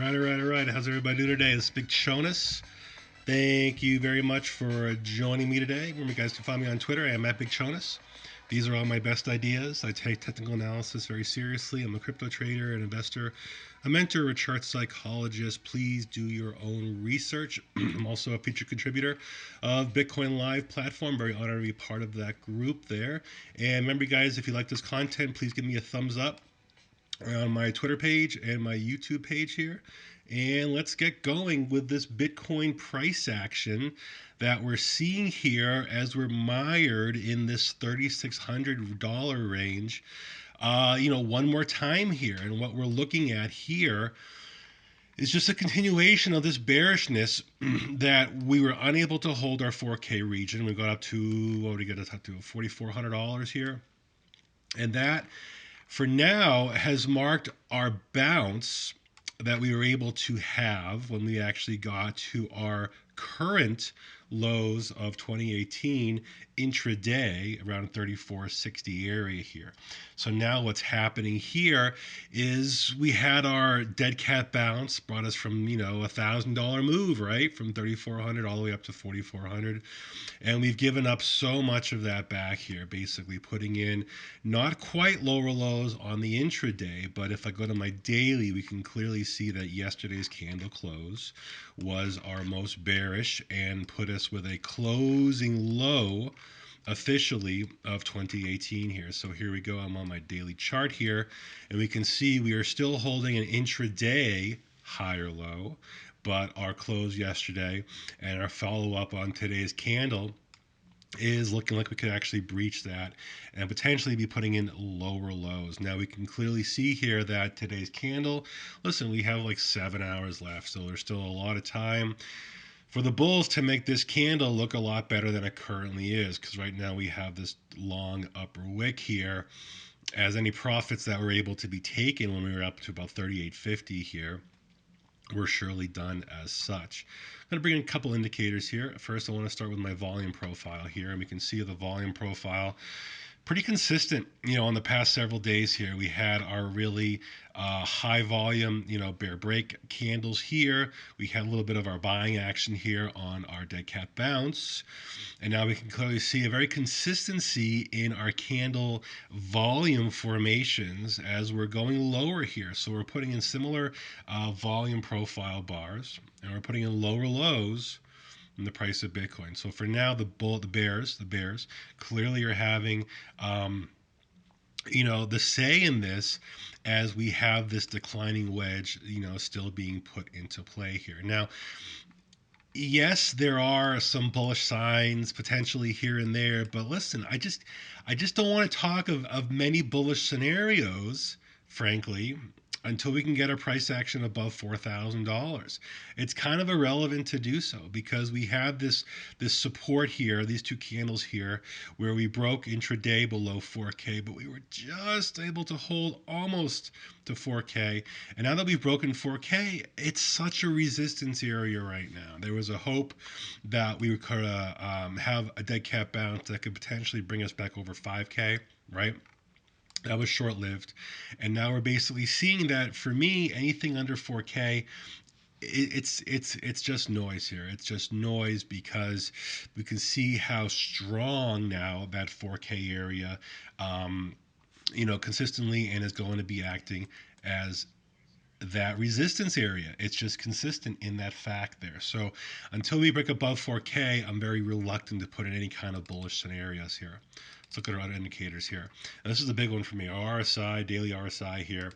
All right. How's everybody doing today? This is Big Chonis. Thank you very much for joining me today. Remember, you guys can find me on Twitter. I am at Big Chonis. These are all my best ideas. I take technical analysis very seriously. I'm a crypto trader, an investor, a mentor, a chart psychologist. Please do your own research. I'm also a featured contributor of Bitcoin Live platform. Very honored to be part of that group there. And remember, guys, if you like this content, please give me a thumbs up on my Twitter page and my YouTube page here. And let's get going with this Bitcoin price action that we're seeing here as we're mired in this $3,600 range. One more time here. And what we're looking at here is just a continuation of this bearishness that we were unable to hold our 4K region. We got up to, what did we get up to? $4,400 here. And that for now has marked our bounce that we were able to have when we actually got to our current lows of 2018 intraday around 3460 area here. So now what's happening here is we had our dead cat bounce, brought us from $1,000 move, right, from 3400 all the way up to 4400, and we've given up so much of that back here, basically putting in not quite lower lows on the intraday, but if I go to my daily, we can clearly see that yesterday's candle close was our most bearish and put us with a closing low officially of 2018 here. So here we go. I'm on my daily chart here, and we can see we are still holding an intraday higher low, but our close yesterday and our follow-up on today's candle is looking like we could actually breach that and potentially be putting in lower lows. Now we can clearly see here that today's candle, listen, we have like 7 hours left, so there's still a lot of time for the bulls to make this candle look a lot better than it currently is, because right now we have this long upper wick here, as any profits that were able to be taken when we were up to about 38.50 here were surely done as such. I'm going to bring in a couple indicators here. First, I want to start with my volume profile here, and we can see the volume profile pretty consistent, on the past several days here. We had our really high volume, bear break candles here. We had a little bit of our buying action here on our dead cat bounce. And now we can clearly see a very consistency in our candle volume formations as we're going lower here. So we're putting in similar volume profile bars, and we're putting in lower lows in the price of Bitcoin. So for now, the bears clearly are having, the say in this, as we have this declining wedge, still being put into play here. Now, yes, there are some bullish signs potentially here and there, but listen, I just don't want to talk of many bullish scenarios, frankly, until we can get our price action above $4,000. It's kind of irrelevant to do so, because we have this support here, these two candles here, where we broke intraday below 4K, but we were just able to hold almost to 4K. And now that we've broken 4K, it's such a resistance area right now. There was a hope that we could have a dead cat bounce that could potentially bring us back over 5K, right? That was short-lived, and now we're basically seeing that for me, anything under 4K, it's just noise here. It's just noise, because we can see how strong now that 4K area, consistently, and is going to be acting as that resistance area. It's just consistent in that fact there. So until we break above 4K, I'm very reluctant to put in any kind of bullish scenarios here. Let's look at our other indicators here. And this is a big one for me. Our RSI, daily RSI here.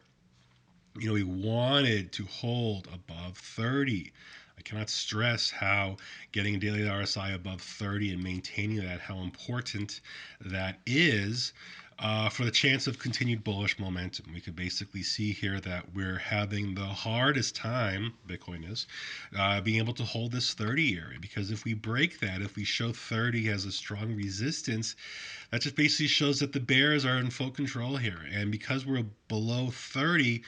We wanted to hold above 30. I cannot stress how getting a daily RSI above 30 and maintaining that, how important that is for the chance of continued bullish momentum. We could basically see here that we're having the hardest time, Bitcoin is, being able to hold this 30 area, because if we break that, if we show 30 as a strong resistance, that just basically shows that the bears are in full control here. And because we're below 30,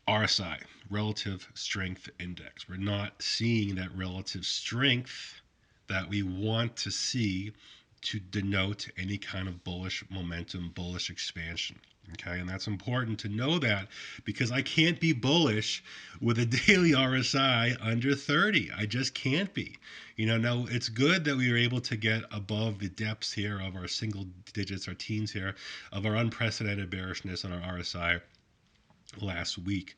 RSI, relative strength index, we're not seeing that relative strength that we want to see to denote any kind of bullish momentum, bullish expansion. Okay, and that's important to know that because I can't be bullish with a daily RSI under 30. I just can't be. Now it's good that we were able to get above the depths here of our single digits, our teens here, of our unprecedented bearishness on our RSI last week.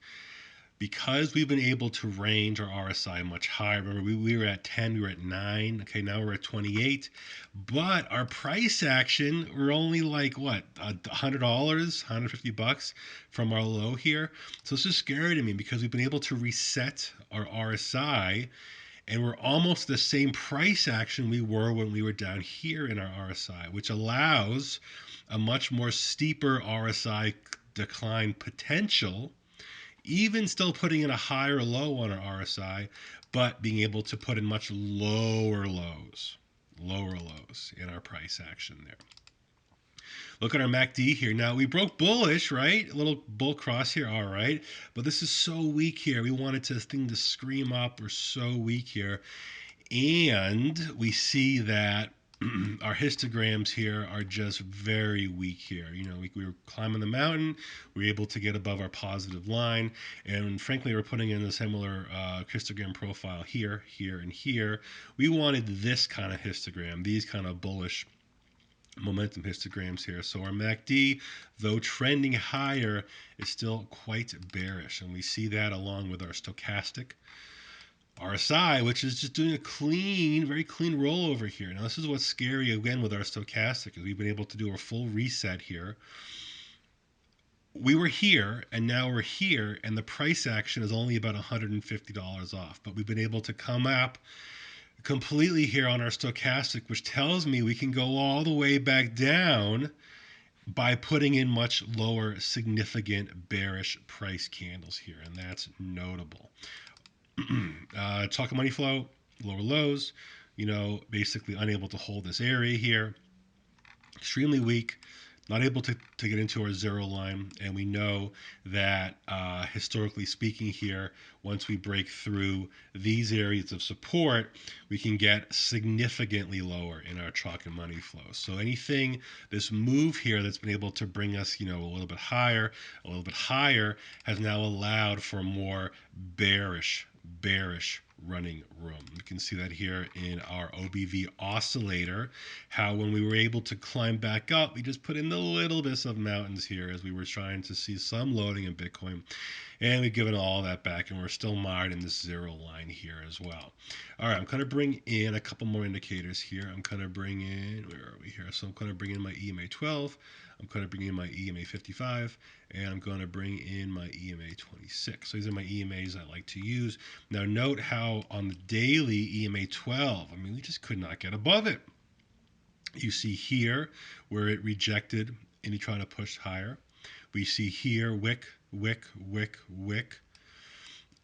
Because we've been able to range our RSI much higher. Remember, we were at 10, we were at 9. Okay, now we're at 28. But our price action, we're only like, what, $100, $150 from our low here. So this is scary to me because we've been able to reset our RSI and we're almost the same price action we were when we were down here in our RSI, which allows a much more steeper RSI decline potential, even still putting in a higher low on our RSI, but being able to put in much lower lows in our price action there. Look at our MACD here. Now we broke bullish, right? A little bull cross here, all right. But this is so weak here. We wanted this thing to scream up. We're so weak here. And we see that our histograms here are just very weak here. We were climbing the mountain. We were able to get above our positive line. And frankly, we're putting in a similar histogram profile here, here, and here. We wanted this kind of histogram, these kind of bullish momentum histograms here. So our MACD, though trending higher, is still quite bearish. And we see that along with our stochastic RSI, which is just doing a clean, very clean rollover here. Now, this is what's scary again with our stochastic, is we've been able to do a full reset here. We were here, and now we're here, and the price action is only about $150 off. But we've been able to come up completely here on our stochastic, which tells me we can go all the way back down by putting in much lower significant bearish price candles here, and that's notable. Talk of money flow, lower lows, basically unable to hold this area here. Extremely weak, not able to get into our zero line. And we know that historically speaking here, once we break through these areas of support, we can get significantly lower in our chalk and money flow. So anything, this move here that's been able to bring us, a little bit higher, has now allowed for more bearish running room. You can see that here in our OBV oscillator, how when we were able to climb back up, we just put in the little bits of mountains here as we were trying to see some loading in Bitcoin. And we've given all that back, and we're still mired in this zero line here as well. All right, I'm going to bring in a couple more indicators here. I'm going to bring in, where are we here? So I'm going to bring in my EMA 12. I'm going to bring in my EMA 55, and I'm going to bring in my EMA 26. So these are my EMAs I like to use. Now note how on the daily EMA 12, we just could not get above it. You see here where it rejected and you try to push higher. We see here wick,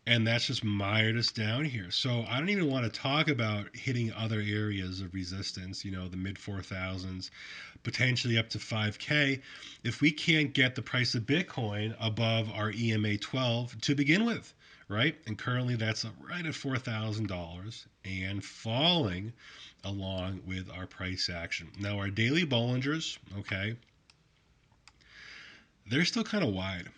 and that's just mired us down here. So I don't even want to talk about hitting other areas of resistance, the mid 4,000s, potentially up to 5K, if we can't get the price of Bitcoin above our EMA 12 to begin with, right? And currently that's right at $4,000 and falling along with our price action. Now our daily Bollingers, okay, they're still kind of wide.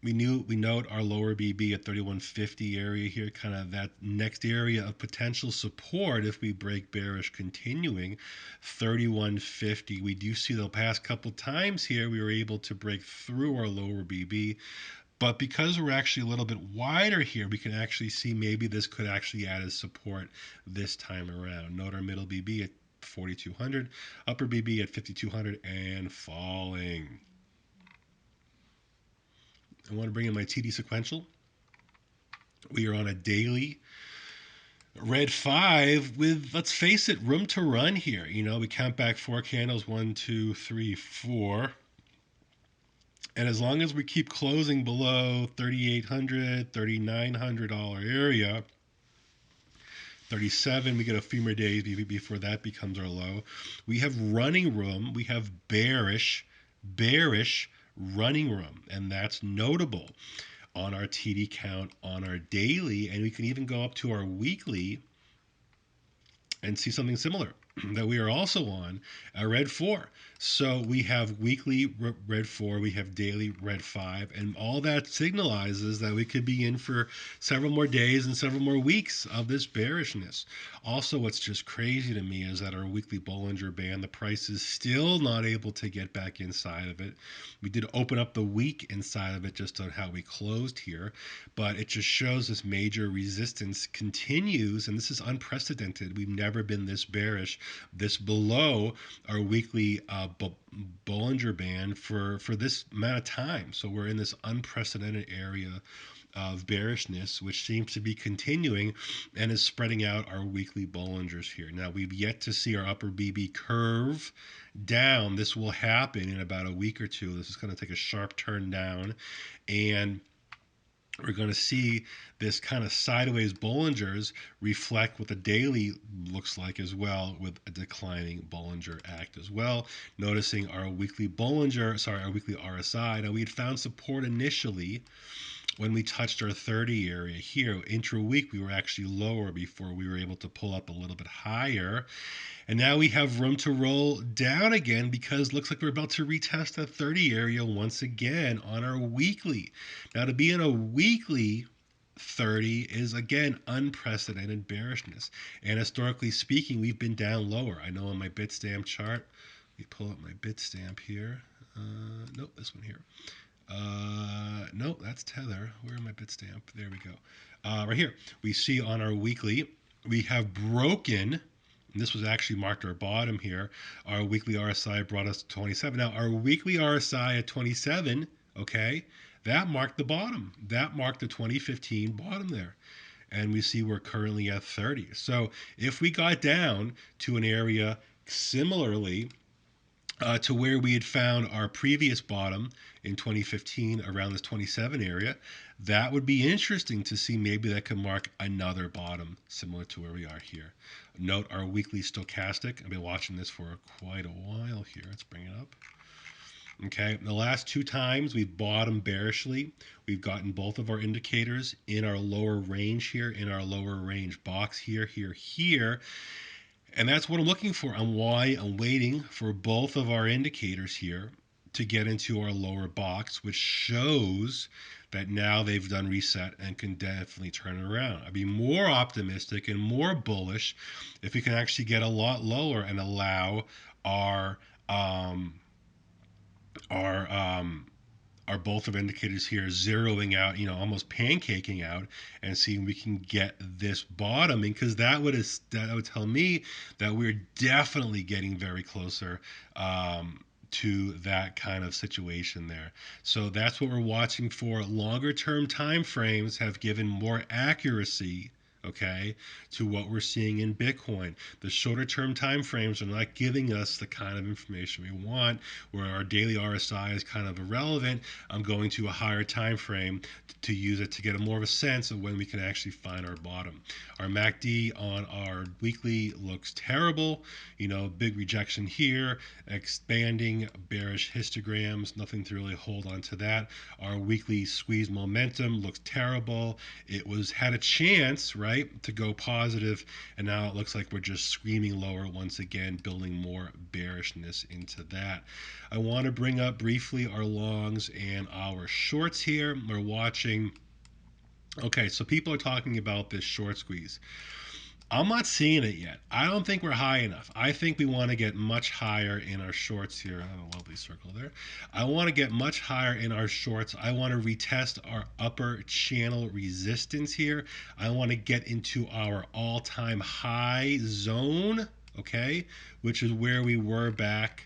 We note our lower BB at 3150 area here, kind of that next area of potential support if we break bearish continuing 3150. We do see the past couple times here we were able to break through our lower BB, but because we're actually a little bit wider here, we can actually see maybe this could actually add as support this time around. Note our middle BB at 4200, upper BB at 5200 and falling. I want to bring in my TD sequential. We are on a daily red 5 with, let's face it, room to run here. We count back 4 candles, 1, 2, 3, 4. And as long as we keep closing below $3,800, $3,900 area, 37, we get a few more days before that becomes our low. We have running room. We have bearish running room, and that's notable on our TD count on our daily, and we can even go up to our weekly and see something similar. that we are also on a red 4. So we have weekly red 4, we have daily red 5, and all that signalizes that we could be in for several more days and several more weeks of this bearishness. Also, what's just crazy to me is that our weekly Bollinger Band, the price is still not able to get back inside of it. We did open up the week inside of it just on how we closed here, but it just shows this major resistance continues, and this is unprecedented. We've never been this bearish, this below our weekly Bollinger Band for this amount of time. So we're in this unprecedented area of bearishness, which seems to be continuing and is spreading out our weekly Bollingers here. Now, we've yet to see our upper BB curve down. This will happen in about a week or two. This is going to take a sharp turn down, and we're going to see this kind of sideways Bollingers reflect what the daily looks like as well, with a declining Bollinger act as well. Noticing our weekly our weekly RSI. Now, we had found support initially when we touched our 30 area here. Intra-week, we were actually lower before we were able to pull up a little bit higher. And now we have room to roll down again because it looks like we're about to retest that 30 area once again on our weekly. Now, to be in a weekly 30 is, again, unprecedented bearishness. And historically speaking, we've been down lower. I know on my Bitstamp chart, let me pull up my Bitstamp here. Nope, this one here. Nope, that's Tether. Where am I Bitstamp? There we go. Right here. We see on our weekly, we have broken, and this was actually marked our bottom here. Our weekly RSI brought us to 27. Now, our weekly RSI at 27, okay, that marked the bottom. That marked the 2015 bottom there. And we see we're currently at 30. So if we got down to an area similarly to where we had found our previous bottom in 2015 around this 27 area, that would be interesting to see. Maybe that could mark another bottom similar to where we are here. Note our weekly stochastic. I've been watching this for quite a while here. Let's bring it up. Okay, the last two times we've bottomed bearishly, we've gotten both of our indicators in our lower range here, in our lower range box here, here. And that's what I'm looking for, and why I'm waiting for both of our indicators here to get into our lower box, which shows that now they've done reset and can definitely turn it around. I'd be more optimistic and more bullish if we can actually get a lot lower and allow our our are both of indicators here zeroing out, almost pancaking out, and seeing we can get this bottoming, because that would tell me that we're definitely getting very closer to that kind of situation there. So that's what we're watching for. Longer term time frames have given more accuracy, okay, to what we're seeing in Bitcoin. The shorter term time frames are not giving us the kind of information we want, where our daily RSI is kind of irrelevant. I'm going to a higher time frame to use it to get a more of a sense of when we can actually find our bottom. Our MACD on our weekly looks terrible. Big rejection here, expanding bearish histograms, nothing to really hold on to that. Our weekly squeeze momentum looks terrible. It had a chance, right, to go positive, and now it looks like we're just screaming lower once again, building more bearishness into that. I want to bring up briefly our longs and our shorts here. We're watching. Okay, so people are talking about this short squeeze. I'm not seeing it yet. I don't think we're high enough. I think we want to get much higher in our shorts here. I have a lovely circle there. I want to get much higher in our shorts. I want to retest our upper channel resistance here. I want to get into our all-time high zone, okay, which is where we were back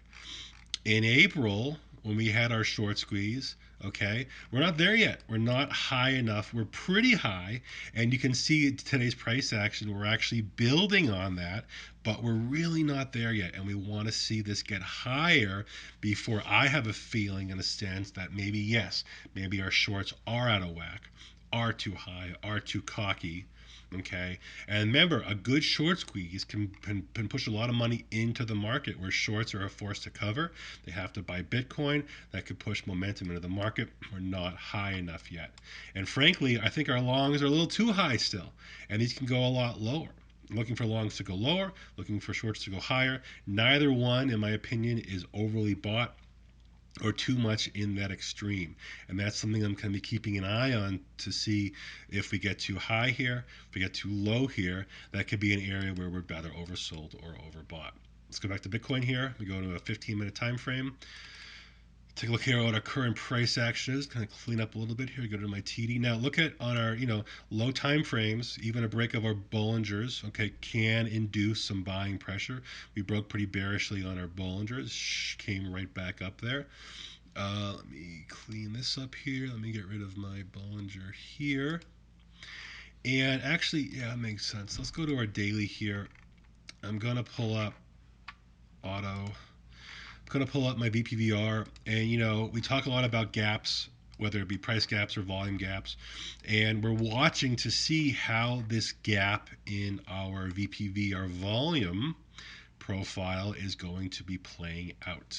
in April when we had our short squeeze. Okay, we're not there yet. We're not high enough. We're pretty high, and you can see today's price action, we're actually building on that, but we're really not there yet, and we want to see this get higher before I have a feeling and a sense that maybe, yes, maybe our shorts are out of whack, are too high, are too cocky. Okay, and remember, a good short squeeze can push a lot of money into the market, where shorts are a force to cover. They have to buy Bitcoin. That could push momentum into the market. We're not high enough yet, and frankly, I think our longs are a little too high still, and these can go a lot lower. Looking for longs to go lower, looking for shorts to go higher. Neither one, in my opinion, is overly bought or too much in that extreme. And that's something I'm going to be keeping an eye on to see if we get too high here, if we get too low here. That could be an area where we're better oversold or overbought. Let's go back to Bitcoin here. We go to a 15-minute time frame. Take a look here at what our current price action is. Kind of clean up a little bit here. Go to my TD. Now look at on our low time frames. Even a break of our Bollingers, okay, can induce some buying pressure. We broke pretty bearishly on our Bollingers. Came right back up there. Let me clean this up here. Let me get rid of my Bollinger here. And actually, yeah, it makes sense. Let's go to our daily here. I'm gonna pull up auto. Going to pull up my VPVR, and we talk a lot about gaps, whether it be price gaps or volume gaps, and we're watching to see how this gap in our VPVR volume profile is going to be playing out.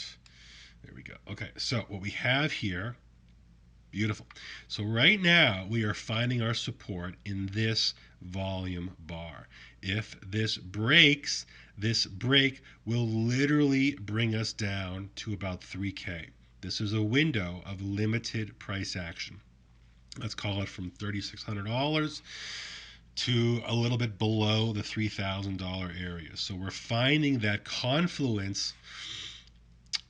There we go. Okay, so what we have here, beautiful. So right now we are finding our support in this volume bar. If this breaks, this break will literally bring us down to about 3K. This is a window of limited price action. Let's call it from $3,600 to a little bit below the $3,000 area. So we're finding that confluence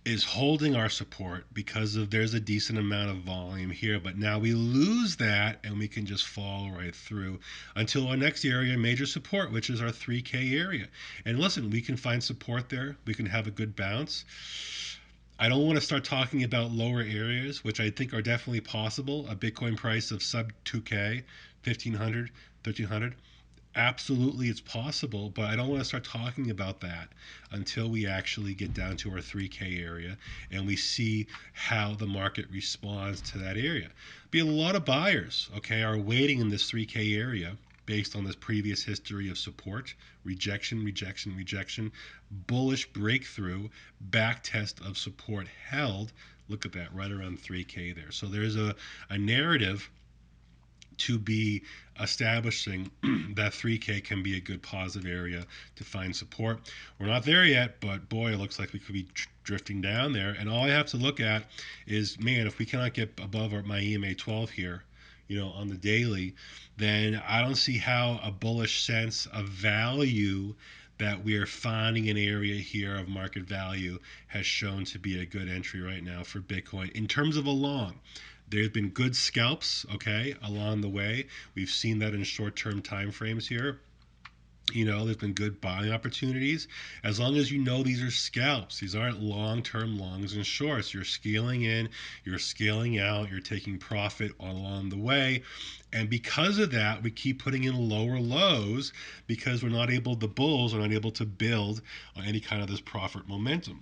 is holding our support because of there's a decent amount of volume here, but now we lose that and we can just fall right through until our next area, major support, which is our 3K area. And listen, we can find support there. We can have a good bounce. I don't want to start talking about lower areas, which I think are definitely possible. A Bitcoin price of sub 2K, 1500, 1300. Absolutely, it's possible, but I don't want to start talking about that until we actually get down to our 3K area and we see how the market responds to that area. Be a lot of buyers, okay, are waiting in this 3K area based on this previous history of support, rejection, rejection, rejection, bullish breakthrough, back test of support held. Look at that, right around 3K there. So there's a narrative to be establishing that 3K can be a good positive area to find support. We're not there yet, but boy, it looks like we could be drifting down there. And all I have to look at is, man, if we cannot get above my EMA 12 here, on the daily, then I don't see how a bullish sense of value that we are finding an area here of market value has shown to be a good entry right now for Bitcoin in terms of a long. There's been good scalps, okay, along the way. We've seen that in short-term time frames here. There's been good buying opportunities. As long as these are scalps, these aren't long-term longs and shorts. You're scaling in, you're scaling out, you're taking profit along the way. And because of that, we keep putting in lower lows because the bulls are not able to build on any kind of this profit momentum,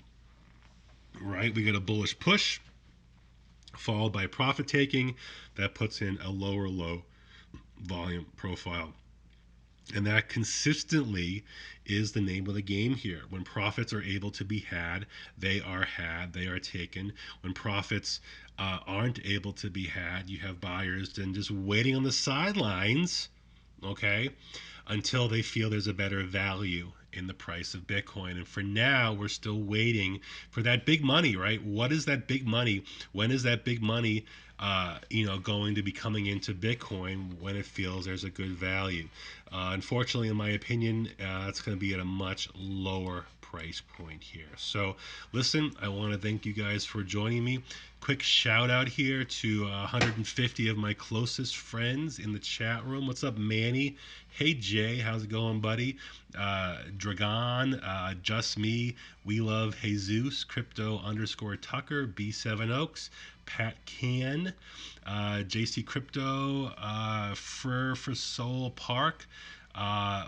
right? We get a bullish push followed by profit taking. That puts in a lower low volume profile. And that consistently is the name of the game here. When profits are able to be had, they are taken. When profits aren't able to be had, you have buyers then just waiting on the sidelines, okay, until they feel there's a better value in the price of Bitcoin. And for now, we're still waiting for that big money, right? What is that big money? When is that big money going to be coming into Bitcoin when it feels there's a good value? Unfortunately, in my opinion, it's going to be at a much lower price point here. So listen, I want to thank you guys for joining me. Quick shout out here to 150 of my closest friends in the chat room. What's up, Manny? Hey, Jay, how's it going, buddy? Dragon, Just Me, We Love Jesus, Crypto _ Tucker, B7 Oaks, Pat Can, JC Crypto, Fur for Soul Park,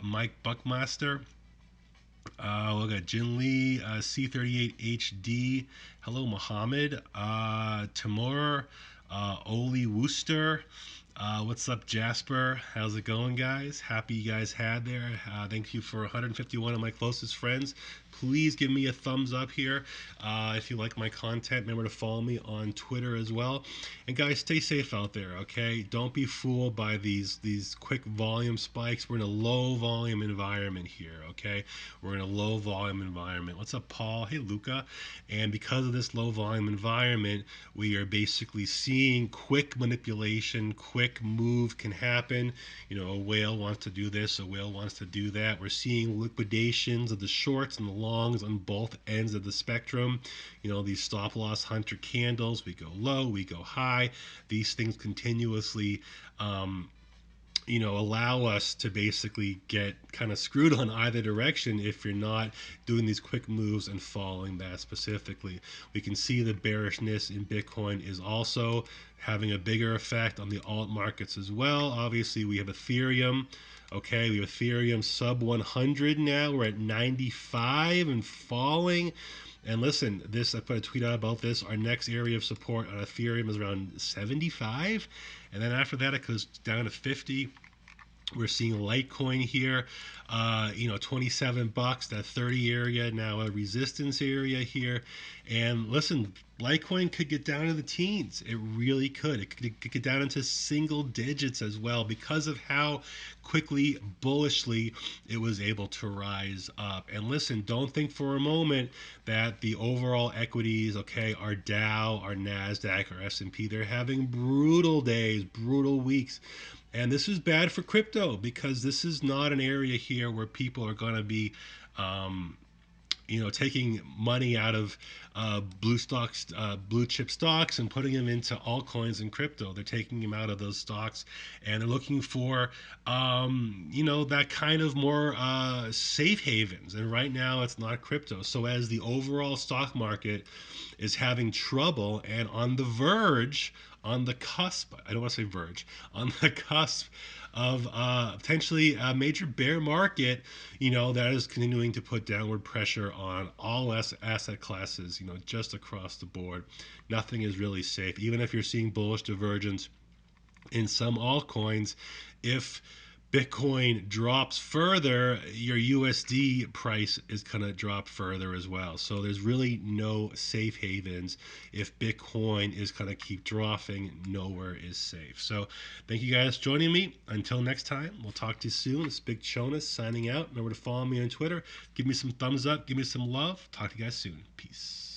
Mike Buckmaster. We got Jin Lee, C38HD. Hello, Muhammad. Timur, Oli Wooster. What's up, Jasper? How's it going, guys? Happy you guys had there. Thank you for 151 of my closest friends. Please give me a thumbs up here if you like my content. Remember to follow me on Twitter as well. And guys, stay safe out there, okay? Don't be fooled by these quick volume spikes. We're in a low volume environment here, okay? We're in a low volume environment. What's up, Paul? Hey, Luca. And because of this low volume environment, we are basically seeing quick manipulation, quick move can happen. You know, a whale wants to do this, a whale wants to do that. We're seeing liquidations of the shorts and the longs on both ends of the spectrum. You know, these stop loss hunter candles, we go low, we go high. These things continuously allow us to basically get kind of screwed on either direction if you're not doing these quick moves and following that specifically. We can see the bearishness in Bitcoin is also having a bigger effect on the alt markets as well. Obviously, we have Ethereum. Okay, we have Ethereum sub 100 now. We're at 95 and falling. And listen, I put a tweet out about this. Our next area of support on Ethereum is around 75. And then after that, it goes down to 50. We're seeing Litecoin here, 27 bucks, that 30 area, now a resistance area here. And listen, Litecoin could get down to the teens. It really could. It could get down into single digits as well because of how quickly, bullishly, it was able to rise up. And listen, don't think for a moment that the overall equities, okay, our Dow, our NASDAQ, our S&P, they're having brutal days, brutal weeks. And this is bad for crypto because this is not an area here where people are going to be, taking money out of blue chip stocks and putting them into altcoins and crypto. They're taking them out of those stocks and they're looking for, that kind of more safe havens. And right now it's not crypto. So as the overall stock market is having trouble and on the verge, on the cusp, I don't want to say verge, on the cusp of potentially a major bear market, that is continuing to put downward pressure on all asset classes, just across the board. Nothing is really safe. Even if you're seeing bullish divergence in some altcoins, if Bitcoin drops further, your USD price is going to drop further as well. So there's really no safe havens. If Bitcoin is going to keep dropping, nowhere is safe. So thank you guys for joining me. Until next time, we'll talk to you soon. It's Big Chonis signing out. Remember to follow me on Twitter. Give me some thumbs up. Give me some love. Talk to you guys soon. Peace.